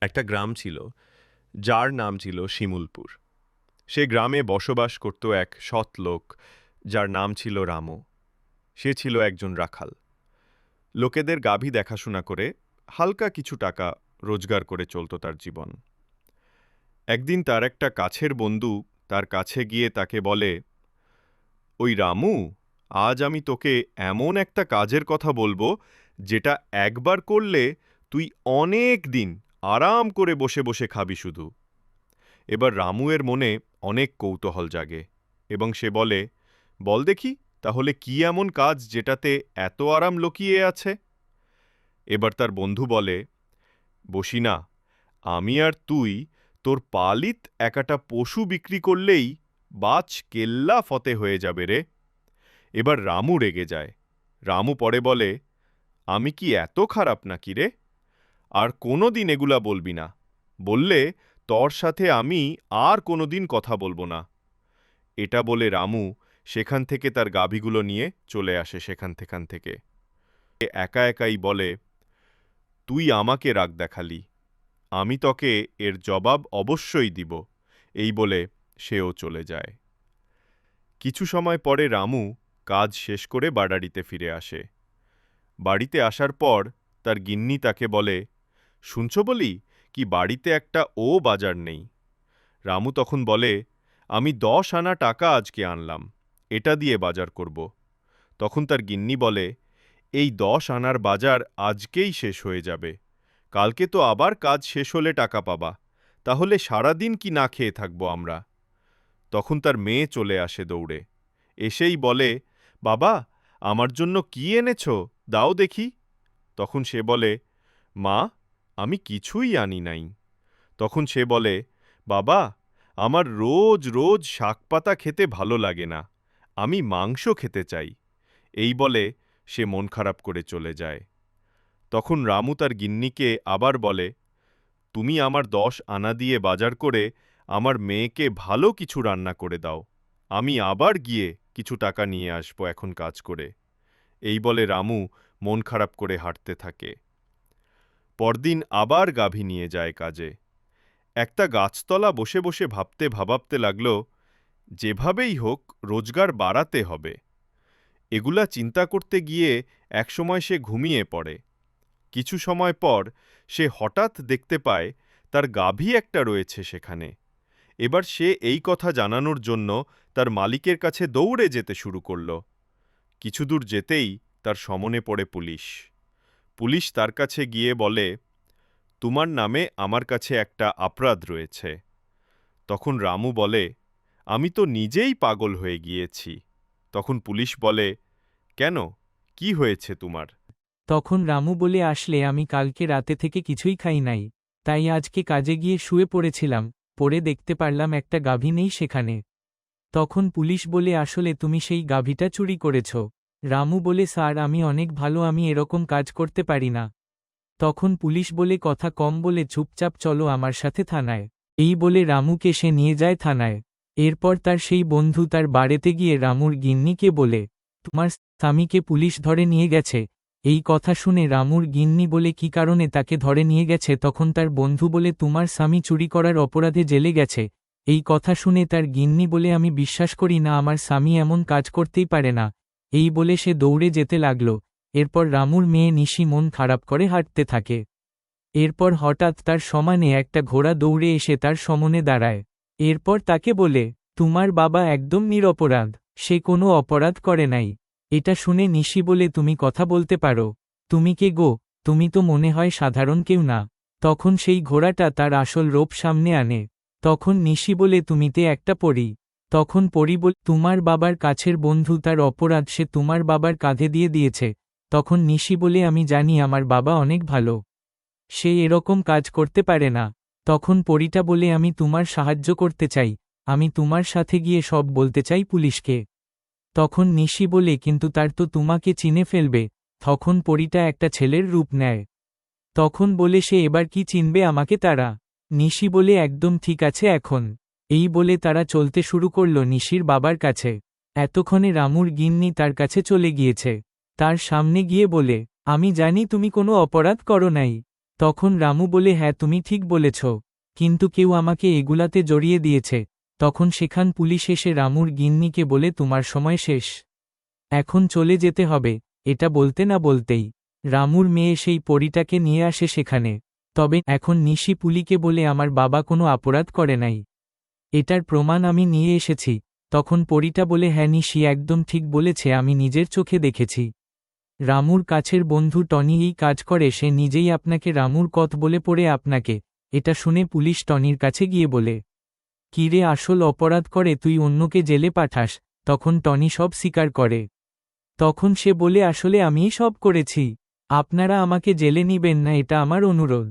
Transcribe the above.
একটা গ্রাম ছিল, যার নাম ছিল শিমুলপুর। সে গ্রামে বসবাস করত এক সৎ লোক, যার নাম ছিল রামু। সে ছিল একজন রাখাল। লোকেদের গাভী দেখাশোনা করে হালকা কিছু টাকা রোজগার করে চলত তার জীবন। একদিন তার একটা কাছের বন্ধু তার কাছে গিয়ে তাকে বলে, ওই রামু, আজ আমি তোকে এমন একটা কাজের কথা বলবো, যেটা একবার করলে তুই অনেক দিন আরাম করে বসে বসে খাবি শুধু। এবার রামুয়ের মনে অনেক কৌতূহল জাগে এবং সে বলে, বল দেখি, তাহলে কি এমন কাজ যেটাতে এত আরাম লুকিয়ে আছে? এবার তার বন্ধু বলে, বসি না, আমি আর তুই তোর পালিত একটা পশু বিক্রি করলেই বাজ কেল্লা ফতে হয়ে যাবে রে। এবার রামু রেগে যায়। রামু পরে বলে, আমি কি এত খারাপ নাকি রে? আর কোনো দিন এগুলা বলবি না। বললে তোর সাথে আমি আর কোনোদিন কথা বলবো না। এটা বলে রামু সেখান থেকে তার গাভীগুলো নিয়ে চলে আসে সেখান থেকে। এ একা একাই বলে, তুই আমাকে রাগ দেখালি, আমি তোকে এর জবাব অবশ্যই দিব। এই বলে সেও চলে যায়। কিছু সময় পরে রামু কাজ শেষ করে বাড়ারিতে ফিরে আসে। বাড়িতে আসার পর তার গিন্নি তাকে বলে, শুনছ বলি, কি বাড়িতে একটা বাজার নেই। রামু তখন বলে, আমি 10 আনা টাকা আজকে আনলাম, এটা দিয়ে বাজার করব। তখন তার গিন্নি বলে, এই 10 আনার বাজার আজকেই শেষ হয়ে যাবে, কালকে তো আবার কাজ শেষ হলে টাকা পাবা, তাহলে সারাদিন কি না খেয়ে থাকবো আমরা? তখন তার মেয়ে চলে আসে দৌড়ে, এসেই বলে, বাবা, আমার জন্য কি এনেছ, দাও দেখি। তখন সে বলে, মা, আমি কিছুই আনি নাই। তখন সে বলে, বাবা, আমার রোজ রোজ শাকপাতা খেতে ভালো লাগে না, আমি মাংস খেতে চাই। এই বলে সে মন খারাপ করে চলে যায়। তখন রামু তার গিন্নিকে আবার বলে, তুমি আমার 10 আনা দিয়ে বাজার করে আমার মেয়েকে ভালো কিছু রান্না করে দাও, আমি আবার গিয়ে কিছু টাকা নিয়ে আসবো এখন কাজ করে। এই বলে রামু মন খারাপ করে হাঁটতে থাকে। পরদিন আবার গাভী নিয়ে যায় কাজে। একটা গাছতলা বসে বসে ভাবতে লাগল, যেভাবেই হোক রোজগার বাড়াতে হবে। এগুলা চিন্তা করতে গিয়ে একসময় সে ঘুমিয়ে পড়ে। কিছু সময় পর সে হঠাৎ দেখতে পায় তার গাভী একটা রয়েছে সেখানে। এবার সে এই কথা জানানোর জন্য তার মালিকের কাছে দৌড়ে যেতে শুরু করল। কিছু দূর যেতেই তার সমনে পড়ে পুলিশ। পুলিশ তার কাছে গিয়ে বলে, তোমার নামে আমার কাছে একটা অপরাধ রয়েছে। তখন রামু বলে, আমি তো নিজেই পাগল হয়ে গিয়েছি। তখন পুলিশ বলে, কেন, কি হয়েছে তোমার? তখন রামু বলে, আসলে আমি কালকে রাতে থেকে কিছুই খাই নাই, তাই আজকে কাজে গিয়ে শুয়ে পড়েছিলাম, পরে দেখতে পারলাম একটা গাভী নেই সেখানে। তখন পুলিশ বলে, আসলে তুমি সেই গাভীটা চুরি করেছ? রামু বলে, স্যার, আমি অনেক ভালো, আমি এরকম কাজ করতে পারি না। তখন পুলিশ বলে, কথা কম বলে চুপচাপ চলো আমার সাথে থানায়। এই বলে রামুকে সে নিয়ে যায় থানায়। এরপর তার সেই বন্ধু তার বাড়িতে গিয়ে রামুর গিন্নিকে বলে, তোমার স্বামীকে পুলিশ ধরে নিয়ে গেছে। এই কথা শুনে রামুর গিন্নি বলে, কি কারণে তাকে ধরে নিয়ে গেছে? তখন তার বন্ধু বলে, তোমার স্বামী চুরি করার অপরাধে জেলে গেছে। এই কথা শুনে তার গিন্নি বলে, আমি বিশ্বাস করি না, আমার স্বামী এমন কাজ করতেই পারে না। এই বলে সে দৌড়ে যেতে লাগল। এরপর রামুর মেয়ে নিশি মন খারাপ করে হাঁটতে থাকে। এরপর হঠাৎ তার সমানে একটা ঘোড়া দৌড়ে এসে তার সমনে দাঁড়ায়। এরপর তাকে বলে, তোমার বাবা একদম নিরপরাধ, সে কোনো অপরাধ করে নাই। এটা শুনে নিশি বলে, তুমি কথা বলতে পারো? তুমি কে গো? তুমি তো মনে হয় সাধারণ কেউ না। তখন সেই ঘোড়াটা তার আসল রূপ সামনে আনে। তখন নিশি বলে, তুমিতে একটা পরী। তখন পরী বলে, তোমার বাবার কাছের বন্ধু, তার অপরাধ সে তোমার বাবার কাঁধে দিয়ে দিয়েছে। তখন নিশি বলে, আমি জানি আমার বাবা অনেক ভালো, সে এরকম কাজ করতে পারে না। তখন পরীটা বলে, আমি তোমার সাহায্য করতে চাই, আমি তোমার সাথে গিয়ে সব বলতে চাই পুলিশকে। তখন নিশি বলে, কিন্তু তার তো তোমাকে চিনে ফেলবে। তখন পরীটা একটা ছেলের রূপ নেয়। তখন বলে, সে এবার কি চিনবে আমাকে তারা? নিশি বলে, একদম ঠিক আছে এখন। এই বলে তারা চলতে শুরু করল নিশির বাবার কাছে। এতক্ষণে রামুর গিন্নি তার কাছে চলে গিয়েছে। তার সামনে গিয়ে বলে, আমি জানি তুমি কোনো অপরাধ করো নাই, তখন রামু বলে হ্যাঁ তুমি ঠিক বলেছ, কিন্তু কেউ আমাকে এগুলাতে জড়িয়ে দিয়েছে। তখন সেখান পুলিশ এসে রামুর গিন্নিকে বলে তোমার সময় শেষ, এখন চলে যেতে হবে। এটা বলতে না বলতেই রামুর মেয়ে সেই পরীটাকে নিয়ে আসে সেখানে। তবে এখন নিশি পুলিকে বলে আমার বাবা কোনো অপরাধ করে নাই, এটার প্রমাণ আমি নিয়ে এসেছি। তখন পরীটা বলে হ্যাঁ নিশি একদম ঠিক বলেছে, আমি নিজের চোখে দেখেছি। রামুর কাছের বন্ধু টনি এই কাজ করে, সে নিজেই আপনাকে রামুর কথ বলে পড়ে আপনাকে। এটা শুনে পুলিশ টনির কাছে গিয়ে বলে, কিরে আসল অপরাধ করে তুই অন্যকে জেলে পাঠাস? তখন টনি সব স্বীকার করে। তখন সে বলে আসলে আমিই সব করেছি, আপনারা আমাকে জেলে নিবেন না, এটা আমার অনুরোধ।